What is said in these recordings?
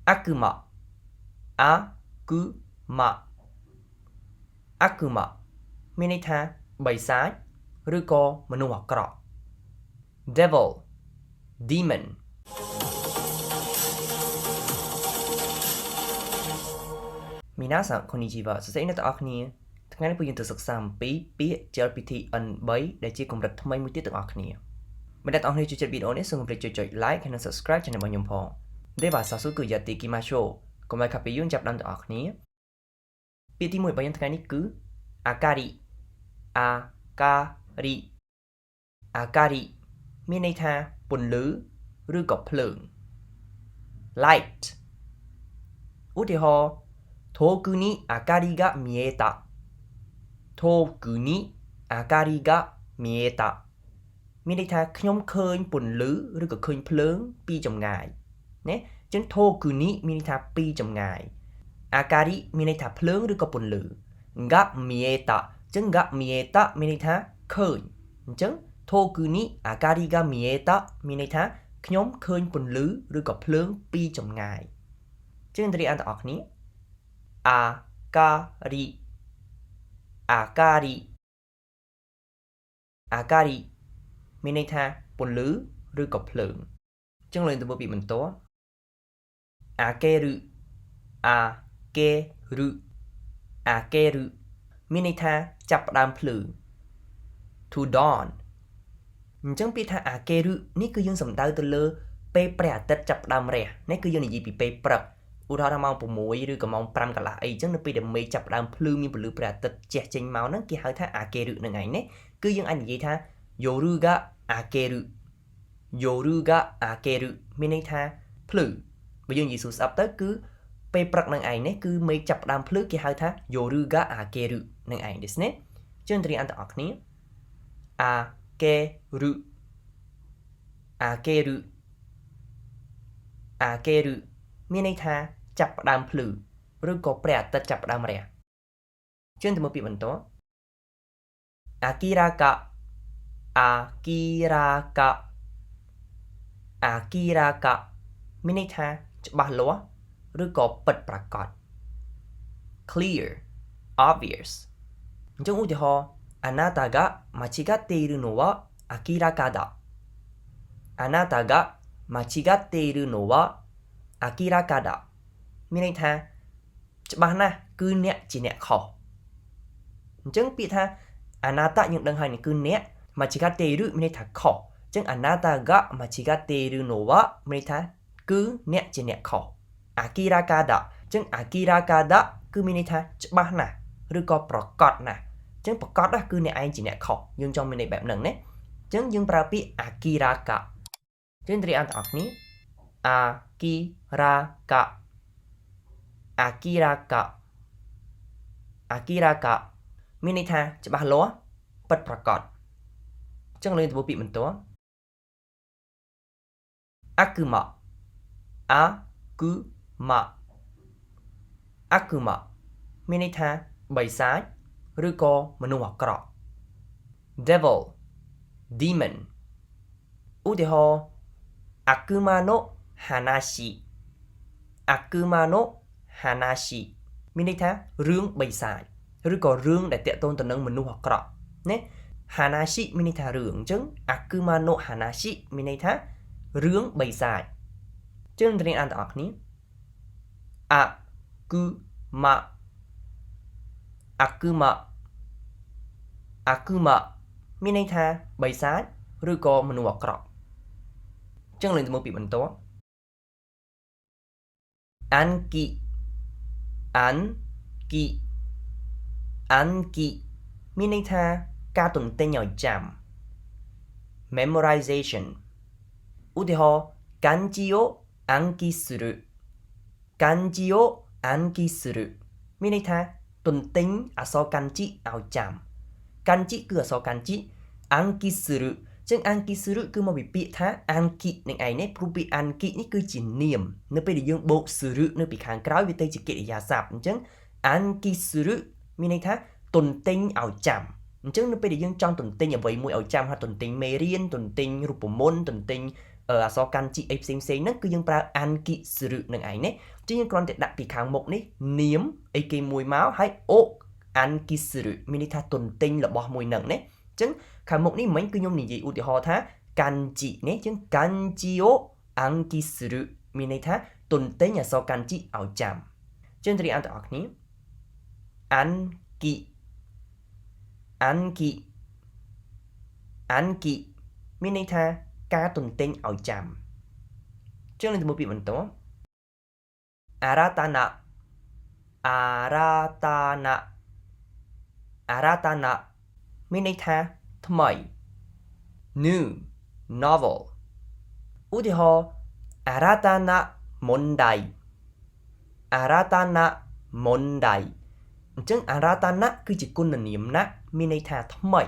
Akuma Akuma Akuma មានន័យថាបិសាចឬក៏មនុស្សអាក្រក់ Devil Demon មីណាសាこんにちはសួស្តីអ្នកទាំងអស់គ្នាថ្ងៃនេះពួកយើងទៅសិក្សាអំពីពាក្យ JLPT N3 ដែលជាកម្រិតថ្មីមួយទៀតទាំងអស់គ្នាបើអ្នកទាំងអស់គ្នាចូលចិត្តវីដេអូនេះសូមកុំភ្លេចចុច like ហើយនិង subscribe channel របស់ខ្ញុំផងでは早速やっていきましょうកុំឲ្យខាត់ពីយើងចាប់ដើមទាំងអស់គ្នាពាក្យទី1របស់យើងថ្ងៃនេះគឺអាការីអាការីអាការីមានន័យថាពន្លឺឬក៏ភ្លើង light ឧទាហរណ៍遠くに明かりが見えた遠くに明かりが見えたមានន័យថាខ្ញុំឃើញពន្លឺឬក៏ឃើញភ្លើងពីចម្ងាយណាអញ្ចឹង遠くにមានន័យថាពីចម្ងាយអាការីមានន័យថាភ្លើងឬក៏ពន្លឺが見えたអញ្ចឹងが見えたមានន័យថាឃើញអញ្ចឹង遠くに明かりが見えたមានន័យថាខ្ញុំឃើញពន្លឺឬក៏ភ្លើងពីចម្ងាយអញ្ចឹងរៀនទាំងអស់គ្នាអាការីអាការីអាការីមានន័យថាពន្លឺឬក៏ភ្លើងអញ្ចឹងលើទៅមើលពីបន្តអាកេរុអាកេរុអាកេរុមានន័យថាចាប់ផ្ដើមភ្លឺ to dawn អញ្ចឹងពាក្យថាអាកេរុនេះគឺយើងសំដៅទៅលើពេលព្រះអាទិត្យចាប់ផ្ដើមរះនេះគឺយើងនិយាយពីពេលព្រឹកឧទាហរណ៍ម៉ោង6ឬក៏ម៉ោង5កន្លះអីចឹងនៅពេលដែលមេឃចាប់ផ្ដើមភ្លឺមានពន្លឺព្រះអាទិត្យជះចេញមកហ្នឹងគេហៅថាអាកេរុនឹងឯងនេះគឺយើងអាចនិយាយថាយូរុកាអាកេរុយូរុកាអាកេរុមានន័យថាភ្លឺបើយើងនិយាយសួរស្ដាប់ទៅគឺពេលព្រឹកនឹងឯងនេះគឺមេឃចាប់ផ្ដើមភ្លឺគេហៅថាយូរុកាអាកេរុនឹងឯងですねចឹងរៀនអន្តរគ្នាអាកេរុអាកេរុអាកេរុមានន័យថាចាប់ផ្ដើមភ្លឺឬក៏ព្រះអាទិត្យចាប់ផ្ដើមរះជឿនទៅមើលពាក្យបន្តអាគីរ៉ាកាអាគីរ៉ាកាអាគីរ៉ាកាមានន័យថាច្បាស់លាស់ឬក៏ពិតប្រាកដ clear obvious អញ្ចឹងឧទាហរណ៍あなたが間違っているのは明らかだあなたが間違っているのは明らかだមានន័យថាច្បាស់ណាស់គឺអ្នកជាអ្នកខុសអញ្ចឹងពាក្យថាあなたយើងដឹងហើយនេះគឺអ្នក間違っているមានន័យថាខុសអញ្ចឹងあなたが間違っているのはមានន័យថាគឺអ្នកជាអ្នកខុស明らかだអញ្ចឹង明らかだគឺមានន័យថាច្បាស់ណាស់ឬក៏ប្រកបណាស់អញ្ចឹងប្រកបណាស់គឺអ្នកឯងជាអ្នកខុសយើងចង់មានន័យបែបហ្នឹងណាអញ្ចឹងយើងប្រើពាក្យ明らかអញ្ចឹងរៀនទាំងអស់គ្នាអាគីរ៉ាកាអាគីរ៉ាកាអាគីរ៉ាកាមានន័យថាច្បាស់លាស់ពិតប្រាកដអញ្ចឹងលើទៅពាក្យបន្តអាគឺម៉ាអាគឺម៉ាអាគឺម៉ាមានន័យថាបិសាចឬក៏មនុស្សអាក្រក់ Devil Demon ឧទាហរណ៍អាគឺម៉ាណូហាណាស៊ីអាគឺម៉ាណូហាណាស៊ីមានន័យថារឿងបិសាចឬក៏រឿងដែលតាក់ទងទៅនឹងមនុស្សអាក្រក់ណាហាណាស៊ីមានន័យថារឿងអញ្ចឹងអាគឺម៉ាណូហាណាស៊ីមានន័យថារឿងបិសាចជឿនរៀនអានទាំងអស់គ្នាអាគឺម៉ាអាគឺម៉ាអាគឺម៉ាមានន័យថាបិសាចឬក៏មនុស្សអាក្រក់អញ្ចឹងលើទៅមើលពីបន្តអានគីអានគីអានគីមានន័យថាការទន្ទេញឲ្យចាំ Memorization ឧទាហរណ៍漢字を暗記する漢字を暗記するមានន័យថាទន្ទេញអក្សរ漢字ឲ្យចាំ漢字គឺអក្សរ漢字暗記するចឹង暗記するគឺមកពីពាក្យថា暗記នឹងឯងនេះព្រោះពាក្យ暗記នេះគឺជានាមនៅពេលដែលយើងបូកするនៅពីខាងក្រោយវាទៅជាកិរិយាសព្ទអញ្ចឹង暗記するមានន័យថាទន្ទេញឲ្យចាំអញ្ចឹងនៅពេលដែលយើងចង់ទន្ទេញអ្វីមួយឲ្យចាំហាត់ទន្ទេញមេរៀនទន្ទេញរូបមន្តទន្ទេញ អក្សរកាន់ជីអីផ្សេងហ្នឹងគឺយើងប្រើអានគិសរុនឹងឯងណាចឹងយើងគ្រាន់តែដាក់ពីខាងមុខនេះនាមអីគេមួយមកហើយអូអានគិសរុមានន័យថាទន្ទិញរបស់មួយហ្នឹងណាចឹងខាងមុខនេះមិញគឺខ្ញុំនិយាយឧទាហរណ៍ថាកាន់ជីនេះចឹងកាន់ជីអូអានគិសរុមានន័យថាទន្ទិញអក្សរកាន់ជីឲ្យចាំចឹងទាំងអស់គ្នាអានគិមានន័យថាការទន្ទិញឲ្យចាំចឹងនឹងទៅមើលពាក្យបន្តអារ៉ាតាណាមានន័យថាថ្មី new novel ឧទាហរណ៍អារ៉ាតាណា問題អញ្ចឹងអារ៉ាតាណាគឺជាគុណនាមណាមានន័យថាថ្មី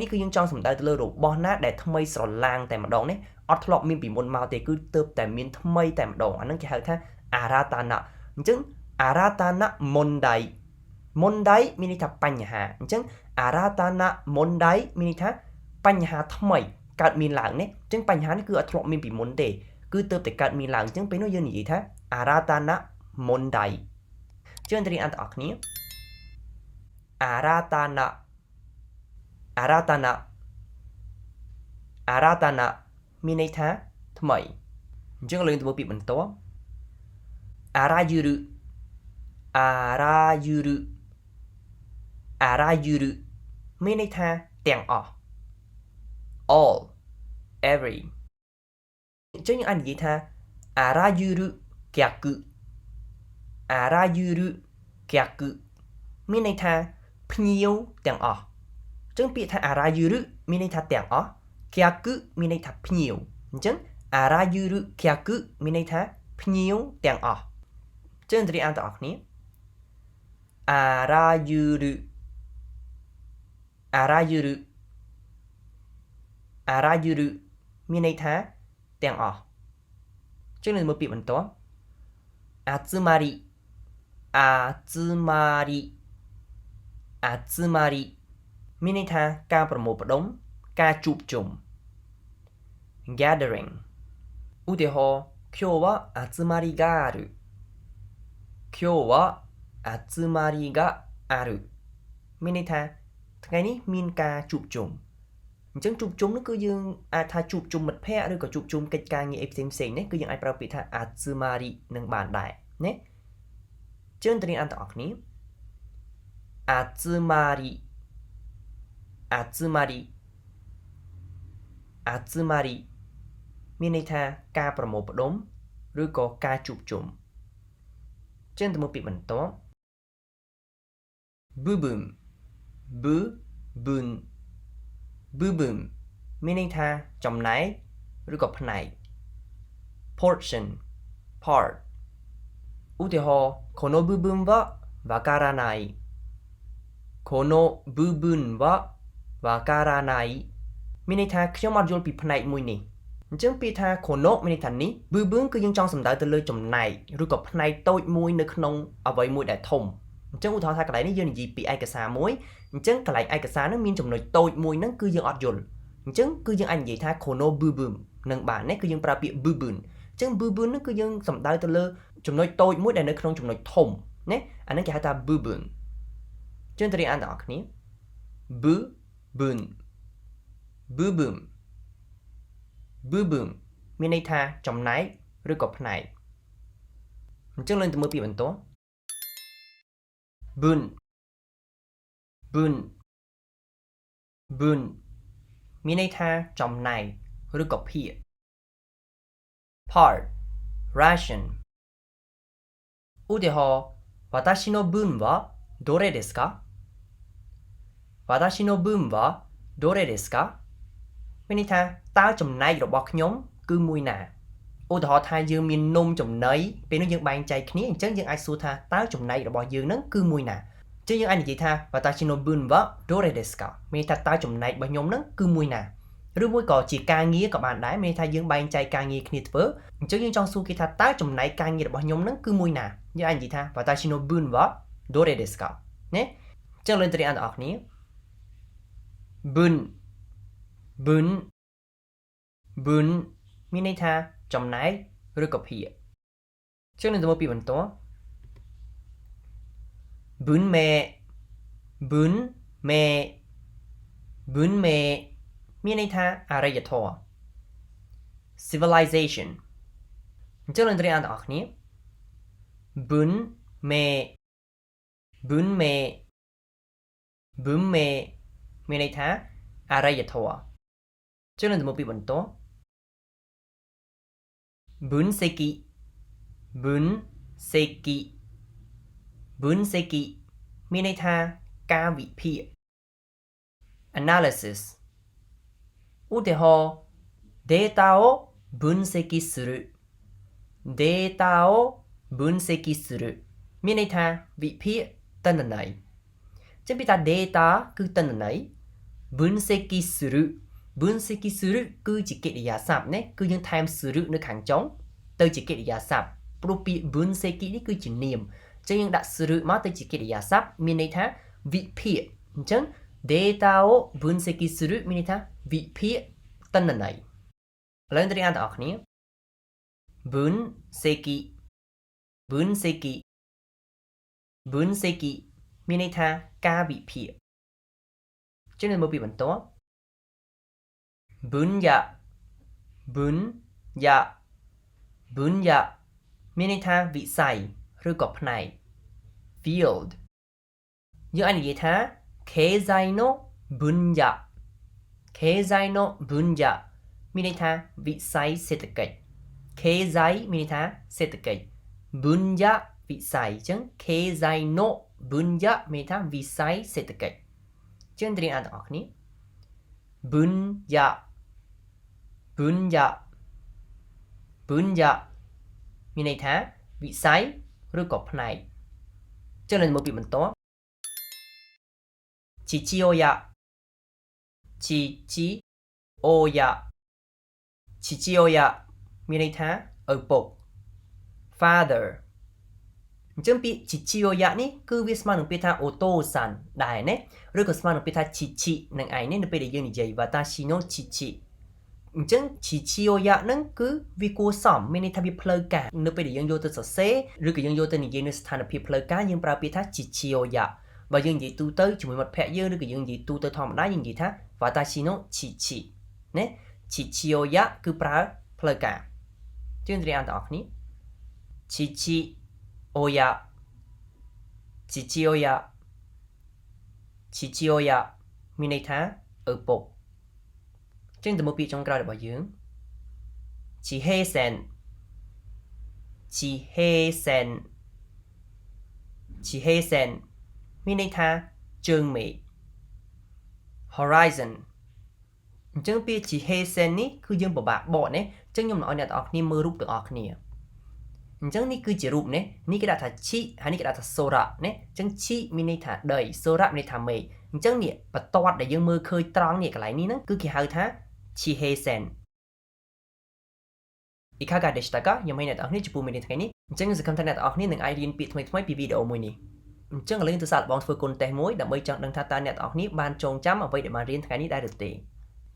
នេះគឺយើងចង់សំដៅទៅលើរបស់ណាដែលថ្មីស្រឡាងតែម្ដងនេះអត់ធ្លាប់មានពីមុនមកទេគឺទើបតែមានថ្មីតែម្ដងអាហ្នឹងគេហៅថាអារ៉ាតាណាអញ្ចឹងអារ៉ាតាណា問題មានន័យថាបញ្ហាអញ្ចឹងអារ៉ាតាណា問題មានន័យថាបញ្ហាថ្មីកើតមានឡើងនេះអញ្ចឹងបញ្ហានេះគឺអត់ធ្លាប់មានពីមុនទេគឺទើបតែកើតមានឡើងអញ្ចឹងពេលនោះយើងនិយាយថាអារ៉ាតាណា問題ជឿនទាំងអស់គ្នាអារ៉ាតាណាមានន័យថាថ្មីអញ្ចឹងលើកទៅមើលពាក្យបន្ទាប់អារ៉ាយឺរុមានន័យថាទាំងអស់ all every អញ្ចឹងយើងអាចនិយាយថាអារ៉ាយឺរុ客មានន័យថាភ្ញៀវទាំងអស់អញ្ចឹងពាក្យថាអារ៉ាយឺរុមានន័យថាទាំងអស់客មានន័យថាភ្ញៀវអញ្ចឹងអារ៉ាយឺរុ客មានន័យថាភ្ញៀវទាំងអស់ចឹងទាំងអស់គ្នាអារ៉ាយឺរុមានន័យថាទាំងអស់ចឹងនឹងមើលពាក្យបន្ទាប់អាつまりមានន័យថាការប្រមូលផ្ដុំការជួបជុំ gathering ឧទាហរណ៍今日は集まりがあるមានន័យថាថ្ងៃនេះមានការជួបជុំអញ្ចឹងជួបជុំនោះគឺយើងអាចថាជួបជុំមិត្តភ័ក្តិឬក៏ជួបជុំកិច្ចការងារអីផ្សេងនេះគឺយើងអាចប្រើពាក្យថាអាつまりនឹងបានដែរណាជឿនទាំងអស់គ្នាអាつまりមានន័យថាការប្រមូលផ្ដុំឬក៏ការជួបជុំចឹងទៅមើលពាក្យបន្ទាប់部分មានន័យថាចំណែកឬក៏ផ្នែក portion part ឧទាហរណ៍この部分はわからないមានន័យថាខ្ញុំអត់យល់ពីផ្នែកមួយនេះអញ្ចឹងពាក្យថា kono មានន័យថានេះ bubu គឺយើងចង់សំដៅទៅលើចំណែកឬក៏ផ្នែកតូចមួយនៅក្នុងអ្វីមួយដែលធំអញ្ចឹងឧទាហរណ៍ថាកន្លែងនេះយើងនិយាយពីឯកសារមួយអញ្ចឹងកន្លែងឯកសារហ្នឹងមានចំណុចតូចមួយហ្នឹងគឺយើងអត់យល់អញ្ចឹងគឺយើងអាចនិយាយថា kono bubu នឹងបានណាគឺយើងប្រើពាក្យ bubu អញ្ចឹង bubu ហ្នឹងគឺយើងសំដៅទៅលើចំណុចតូចមួយដែលនៅក្នុងចំណុចធំណាអាហ្នឹងគេហៅថា bubu ចឹងទៅរៀនអានទាំងអស់គ្នា bubu មានន័យថាចំណែកឬក៏ផ្នែកអញ្ចឹងឡើងទៅមើលពាក្យបន្ទាប់ bun មានន័យថាចំណែកឬក៏ភាគ part ration ឧទាហរណ៍私の分はどれですかមានន័យថាតើចំណែករបស់ខ្ញុំគឺមួយណាឧទាហរណ៍ថាយើងមាននំចំណីពេលនោះយើងបែងចែកគ្នាអញ្ចឹងយើងអាចសួរថាតើចំណែករបស់យើងនឹងគឺមួយណាអញ្ចឹងយើងអាចនិយាយថា私の分はどれですかមានន័យថាតើចំណែករបស់ខ្ញុំនឹងគឺមួយណាឬមួយក៏ជាការងារក៏បានដែរមានន័យថាយើងបែងចែកការងារគ្នាធ្វើអញ្ចឹងយើងចង់សួរគេថាតើចំណែកការងាររបស់ខ្ញុំនឹងគឺមួយណាយើងអាចនិយាយថា私の分はどれですかណាអញ្ចឹងលើកទៅរៀនអស់គ្នា bun មានន័យថាចំណែកឬក៏ភាគចឹងនឹងទៅមើលពីបន្តប៊ុនមេមានន័យថាអរិយធម៌ Civilization អញ្ចឹងនឹងរៀនអានទាំងអស់គ្នាប៊ុនមេមានន័យថាអរិយធម៌ចឹងនឹងទៅមើលពីបន្តប៊ុនសេគីមានន័យថាការវិភាគ Analysis ឧទាហរណ៍ data を分析するមានន័យថាវិភាគទិន្នន័យចឹងពីថា data គឺទិន្នន័យ分析するគឺជាកិរិយាសព្ទណាគឺយើងថែមするនៅខាងចុងទៅជាកិរិយាសព្ទព្រោះពាក្យ分析នេះគឺជានាមចឹងយើងដាក់するមកទៅជាកិរិយាសព្ទមានន័យថាវិភាគអញ្ចឹង data を分析するមានន័យថាវិភាគទិន្នន័យឥឡូវរៀនអានទាំងអស់គ្នា分析មានន័យថាការវិភាគចឹងនឹងមើលពីបន្ត分野មានន័យថាវិស័យឬក៏ផ្នែក field យើងអាចនិយាយថា経済の分野មានន័យថាវិស័យសេដ្ឋកិច្ច経済មានន័យថាសេដ្ឋកិច្ច分野វិស័យអញ្ចឹង経済の分野មានន័យថាវិស័យសេដ្ឋកិច្ចចឹងរៀនអានទាំងអស់គ្នា分野មានន័យថាវិស័យឬក៏ផ្នែកចឹងនឹងមើលពីបន្ត父親មានន័យថាឪពុក father អញ្ចឹងពាក្យ父親នេះគឺវាស្មើនឹងពាក្យថាអូតូសាន់ដែរណាឬក៏ស្មើនឹងពាក្យថាជីជីនឹងឯងនេះនៅពេលដែលយើងនិយាយ watashi no chichi អញ្ចឹងជីជីអូយ៉ាហ្នឹងគឺវាគួរសមមានន័យថាវាផ្លូវការនៅពេលដែលយើងយកទៅសរសេរឬក៏យើងយកទៅនិយាយនៅស្ថានភាពផ្លូវការយើងប្រើពាក្យថាជីជីអូយ៉ាបើយើងនិយាយទូទៅជាមួយមិត្តភក្តិយើងឬក៏យើងនិយាយទូទៅធម្មតាយើងនិយាយថា watashi no chichi ណាជីជីអូយ៉ាគឺប្រើផ្លូវការជឿនរៀនអានទាំងអស់គ្នាជីជីអូយ៉ាមានន័យថាឪពុកចឹងទៅមើលពាក្យចុងក្រោយរបស់យើងជីហេសេនមានន័យថាជើងមេឃ horizon អញ្ចឹងពាក្យជីហេសេននេះគឺយើងពិបាកបកណាចឹងខ្ញុំនឹងឲ្យអ្នកទាំងអស់គ្នាមើលរូបទាំងអស់គ្នាអញ្ចឹងនេះគឺជារូបនេះគេដាក់ថាឈីហើយនេះគេដាក់ថាសូរ៉ាណាអញ្ចឹងឈីមានន័យថាដីសូរ៉ាមានន័យថាមេឃអញ្ចឹងនេះបន្ទាត់ដែលយើងមើលឃើញត្រង់នេះកន្លែងនេះហ្នឹងគឺគេហៅថាឈីហេសេនいかがでしたかខ្ញុំឲ្យអ្នកទាំងអស់គ្នាចំពោះមេរៀនថ្ងៃនេះអញ្ចឹងសង្ឃឹមថាអ្នកទាំងអស់គ្នានឹងអាចរៀនពាក្យថ្មីៗពីវីដេអូមួយនេះអញ្ចឹងឥឡូវទៅសាកល្បងធ្វើគុណតេស្តមួយដើម្បីចង់ដឹងថាតើអ្នកទាំងអស់គ្នាបានចងចាំអ្វីដែលបានរៀនថ្ងៃនេះដែរឬទេ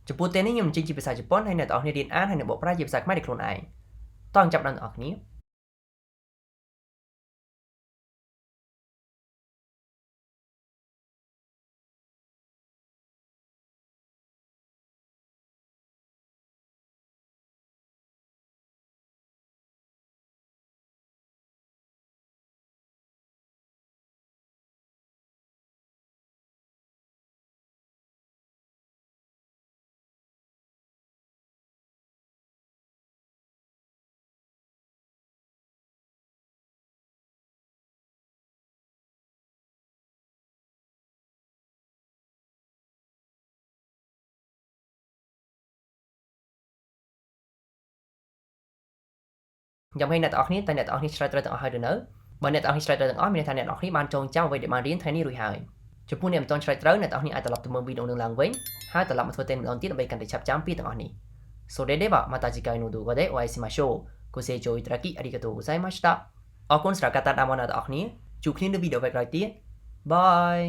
ចំពោះតេស្តនេះខ្ញុំបញ្ចេញជាភាសាជប៉ុនហើយអ្នកទាំងអស់គ្នារៀនអានហើយនឹងបកប្រែជាភាសាខ្មែរដោយខ្លួនឯងតោះចាប់ដល់អ្នកទាំងអស់គ្នាខ្ញុំឲ្យអ្នកទាំងអស់គ្នាតែអ្នកទាំងអស់គ្នាឆ្លើយត្រូវទាំងអស់ហើយឬនៅបើអ្នកទាំងអស់គ្នាឆ្លើយត្រូវទាំងអស់មានន័យថាអ្នកទាំងអស់គ្នាបានចងចាំអ្វីដែលបានរៀនថ្ងៃនេះរួចហើយចំពោះអ្នកមិនទាន់ឆ្លើយត្រូវអ្នកទាំងអស់គ្នាអាចត្រឡប់ទៅមើលវីដេអូនឹងឡើងវិញហើយត្រឡប់មកធ្វើតេស្តម្ដងទៀតដើម្បីកាន់តែឆាប់ចាំពីទាំងអស់នេះそれではまた次回の動画でお会いしましょうご清聴いただきありがとうございましたអរគុណសម្រាប់ការតាមដានមកអ្នកទាំងអស់គ្នាជួបគ្នានៅវីដេអូក្រោយទៀតបាយ